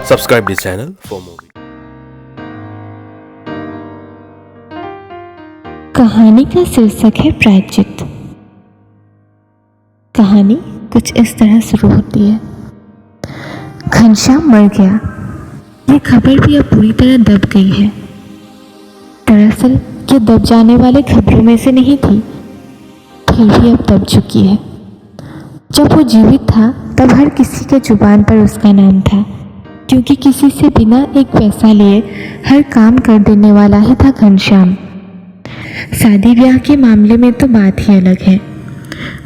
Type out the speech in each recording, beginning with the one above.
Subscribe this channel for more. कहानी का शीर्षक है प्रायश्चित। कहानी कुछ इस तरह शुरू होती है। घनश्याम मर गया, ये खबर भी अब पूरी तरह दब गई है। दरअसल ये दब जाने वाले खबरों में से नहीं थी, फिर भी अब दब चुकी है। जब वो जीवित था तब हर किसी के जुबान पर उसका नाम था, क्योंकि किसी से बिना एक पैसा लिए हर काम कर देने वाला ही था घनश्याम। शादी ब्याह के मामले में तो बात ही अलग है,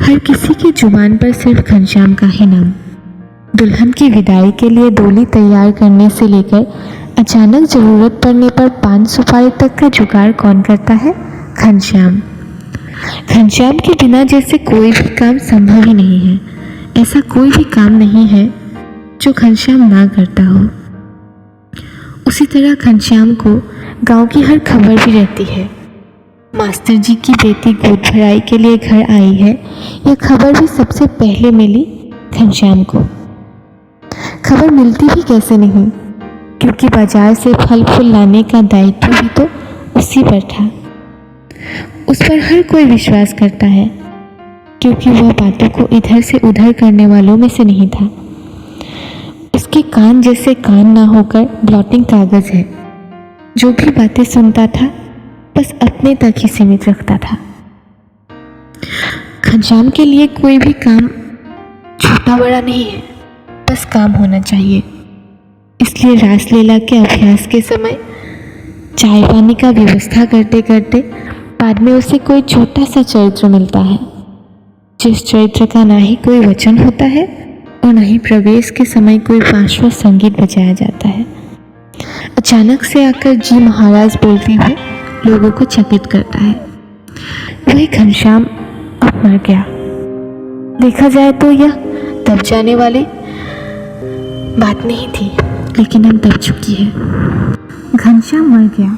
हर किसी की जुबान पर सिर्फ घनश्याम का ही नाम। दुल्हन की विदाई के लिए डोली तैयार करने से लेकर अचानक जरूरत पड़ने पर पान सुपारी तक का जुगाड़ कौन करता है? घनश्याम। घनश्याम के बिना जैसे कोई भी काम संभव ही नहीं है। ऐसा कोई भी काम नहीं है जो घनश्याम ना करता हो। उसी तरह घनश्याम को गांव की हर खबर भी रहती है। मास्टर जी की बेटी गोद भराई के लिए घर आई है, यह खबर भी सबसे पहले मिली घनश्याम को। खबर मिलती भी कैसे नहीं, क्योंकि बाजार से फल फूल लाने का दायित्व भी तो उसी पर था। उस पर हर कोई विश्वास करता है, क्योंकि वह बातों को इधर से उधर करने वालों में से नहीं था। उसके कान जैसे कान ना होकर ब्लॉटिंग कागज है। जो भी बातें सुनता था बस अपने तक ही सीमित रखता था। घनश्याम के लिए कोई भी काम छोटा बड़ा नहीं है, बस काम होना चाहिए। इसलिए रासलीला के अभ्यास के समय चाय पानी का व्यवस्था करते करते बाद में उसे कोई छोटा सा चरित्र मिलता है, जिस चरित्र का ना ही कोई वचन होता है और ना ही प्रवेश के समय कोई पार्श्व संगीत बजाया जाता है। अचानक से आकर जी महाराज बोलते हुए लोगों को चकित करता है। वही घनश्याम अब मर गया। देखा जाए तो यह दब जाने वाली बात नहीं थी, लेकिन अब दब चुकी है। घनश्याम मर गया,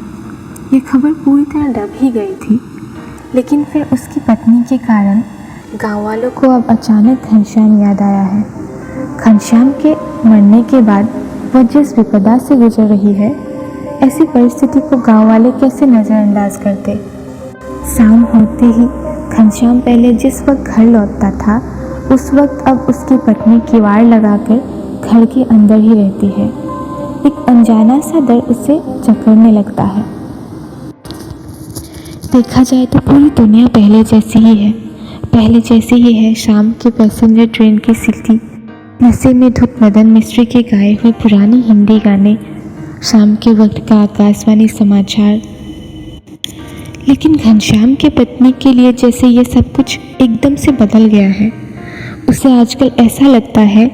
ये खबर पूरी तरह दब ही गई थी, लेकिन फिर उसकी पत्नी के कारण गांव वालों को अब अचानक घनश्याम याद आया है। घनश्याम के मरने के बाद वह जिस विपदा से गुजर रही है, ऐसी परिस्थिति को गांव वाले कैसे नज़रअंदाज करते। शाम होते ही घनश्याम पहले जिस वक्त घर लौटता था, उस वक्त अब उसकी पत्नी किवाड़ लगाकर घर के अंदर ही रहती है। एक अनजाना सा डर उसे जकड़ने लगता है। देखा जाए तो पूरी दुनिया पहले जैसी ही है। पहले जैसी ही है शाम के पैसेंजर ट्रेन की सीटी, नशे में धुत मदन मिश्री के गाए हुए पुराने हिंदी गाने, शाम के वक्त का आकाशवाणी समाचार। लेकिन घनश्याम के पत्नी के लिए जैसे ये सब कुछ एकदम से बदल गया है। उसे आजकल ऐसा लगता है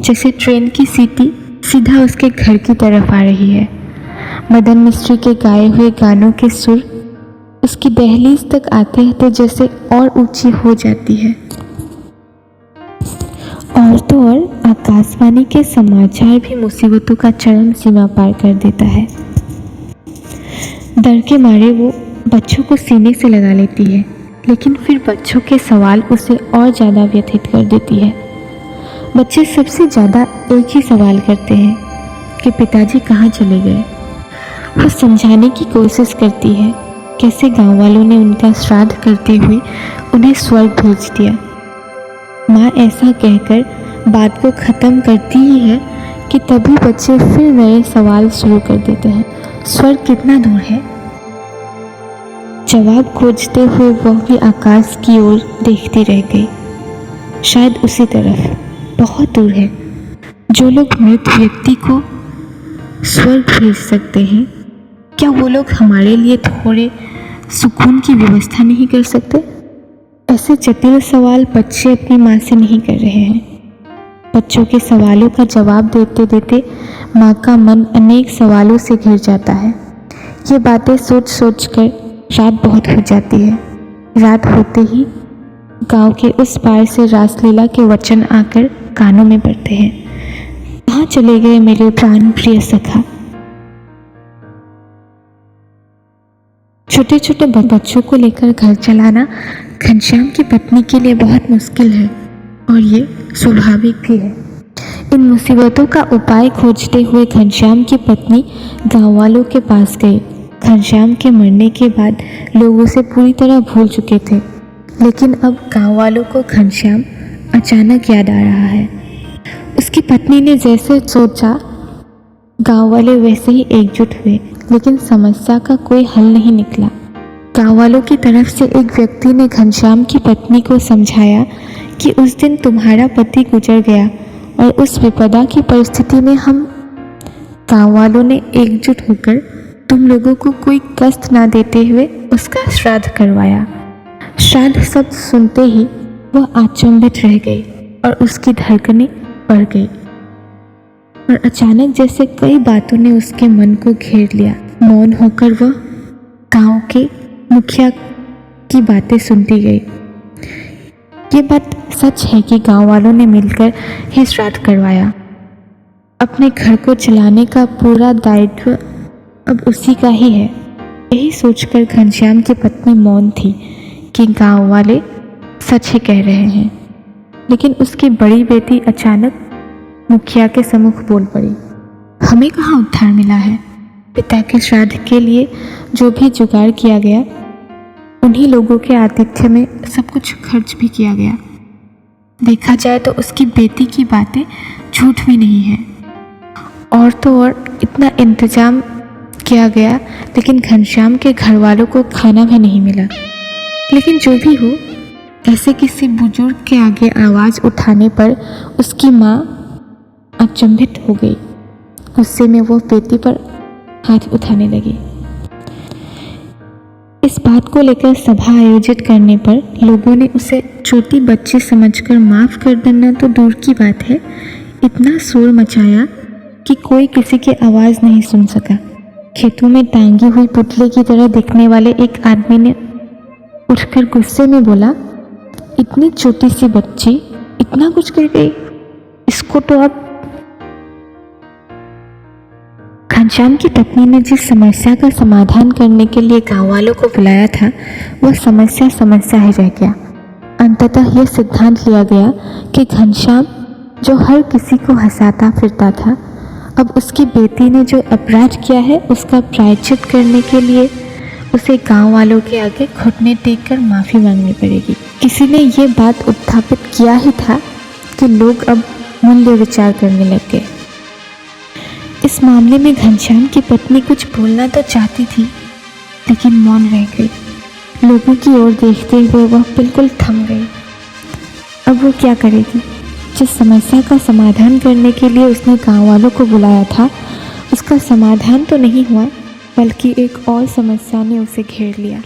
जैसे ट्रेन की सीटी सीधा उसके घर की तरफ आ रही है। मदन मिश्री के गाए हुए गानों के सुर उसकी दहलीज तक आते आते जैसे और ऊंची हो जाती है। और तो और आकाशवाणी के समाचार भी मुसीबतों का चरम सीमा पार कर देता है। डर के मारे वो बच्चों को सीने से लगा लेती है, लेकिन फिर बच्चों के सवाल उसे और ज़्यादा व्यथित कर देती है। बच्चे सबसे ज़्यादा एक ही सवाल करते हैं कि पिताजी कहाँ चले गए। वो समझाने की कोशिश करती है कैसे गांव वालों ने उनका श्राद्ध करते हुए उन्हें स्वर्ग भेज दिया। माँ ऐसा कहकर बात को ख़त्म करती ही है कि तभी बच्चे फिर नए सवाल शुरू कर देते हैं। स्वर्ग कितना दूर है? जवाब खोजते हुए वह भी आकाश की ओर देखती रह गई। शायद उसी तरफ, बहुत दूर है। जो लोग मृत व्यक्ति को स्वर्ग भेज सकते हैं, क्या वो लोग हमारे लिए थोड़े सुकून की व्यवस्था नहीं कर सकते? ऐसे जटिल सवाल बच्चे अपनी माँ से नहीं कर रहे हैं। बच्चों के सवालों का जवाब देते देते माँ का मन अनेक सवालों से घिर जाता है। ये बातें सोच सोच कर रात बहुत हो जाती है। रात होते ही गांव के उस पार से रासलीला के वचन आकर कानों में पड़ते हैं। कहाँ चले गए मेरे प्राण प्रिय सखा? छोटे छोटे बच्चों को लेकर घर चलाना घनश्याम की पत्नी के लिए बहुत मुश्किल है, और ये स्वाभाविक भी है, इन मुसीबतों का उपाय खोजते हुए घनश्याम की पत्नी गांव वालों के पास गई। घनश्याम के मरने के बाद लोग उसे पूरी तरह भूल चुके थे, लेकिन अब गांव वालों को घनश्याम अचानक याद आ रहा है। उसकी पत्नी ने जैसे सोचा, गांव वाले वैसे ही एकजुट हुए, लेकिन समस्या का कोई हल नहीं निकला। गांव वालों की तरफ से एक व्यक्ति ने घनश्याम की पत्नी को समझाया कि उस दिन तुम्हारा पति गुजर गया और उस विपदा की परिस्थिति में हम गांव वालों ने एकजुट होकर तुम लोगों को कोई कष्ट ना देते हुए उसका श्राद्ध करवाया। श्राद्ध शब्द सुनते ही वह अचंभित रह गई और उसकी धड़कनें बढ़ गई और अचानक जैसे कई बातों ने उसके मन को घेर लिया। मौन होकर वह गांव के मुखिया की बातें सुनती गई। ये बात सच है कि गांव वालों ने मिलकर ही श्राद्ध करवाया। अपने घर को चलाने का पूरा दायित्व अब उसी का ही है। यही सोचकर घनश्याम की पत्नी मौन थी कि गांव वाले सच ही कह रहे हैं। लेकिन उसकी बड़ी बेटी अचानक मुखिया के सम्मुख बोल पड़ी, हमें कहाँ उद्धार मिला है? पिता के श्राद्ध के लिए जो भी जुगाड़ किया गया, उन्हीं लोगों के आतिथ्य में सब कुछ खर्च भी किया गया। देखा जाए तो उसकी बेटी की बातें झूठ भी नहीं है। और तो और इतना इंतजाम किया गया, लेकिन घनश्याम के घर वालों को खाना भी नहीं मिला। लेकिन जो भी हो, ऐसे किसी बुजुर्ग के आगे आवाज़ उठाने पर उसकी माँ अचंभित हो गई। गुस्से में वो बेटी पर हाथ उठाने लगी। इस बात को लेकर सभा आयोजित करने पर लोगों ने उसे छोटी बच्ची समझकर माफ़ कर देना तो दूर की बात है, इतना शोर मचाया कि कोई किसी की आवाज़ नहीं सुन सका। खेतों में टांगी हुई पुतले की तरह दिखने वाले एक आदमी ने उठकर गुस्से में बोला, इतनी छोटी सी बच्ची इतना कुछ कर गई, इसको तो अब। घनश्याम की पत्नी ने जिस समस्या का समाधान करने के लिए गांव वालों को बुलाया था, वह समस्या ही रह गया। अंततः यह सिद्धांत लिया गया कि घनश्याम जो हर किसी को हंसाता फिरता था, अब उसकी बेटी ने जो अपराध किया है उसका प्रायश्चित करने के लिए उसे गांव वालों के आगे घुटने टेक कर माफ़ी मांगनी पड़ेगी। किसी ने ये बात उत्थापित किया ही था कि लोग अब मूल्य विचार करने लग गए। इस मामले में घनश्याम की पत्नी कुछ बोलना तो चाहती थी, लेकिन मौन रह गई। लोगों की ओर देखते हुए वह बिल्कुल थम गई। अब वो क्या करेगी? जिस समस्या का समाधान करने के लिए उसने गांव वालों को बुलाया था, उसका समाधान तो नहीं हुआ, बल्कि एक और समस्या ने उसे घेर लिया।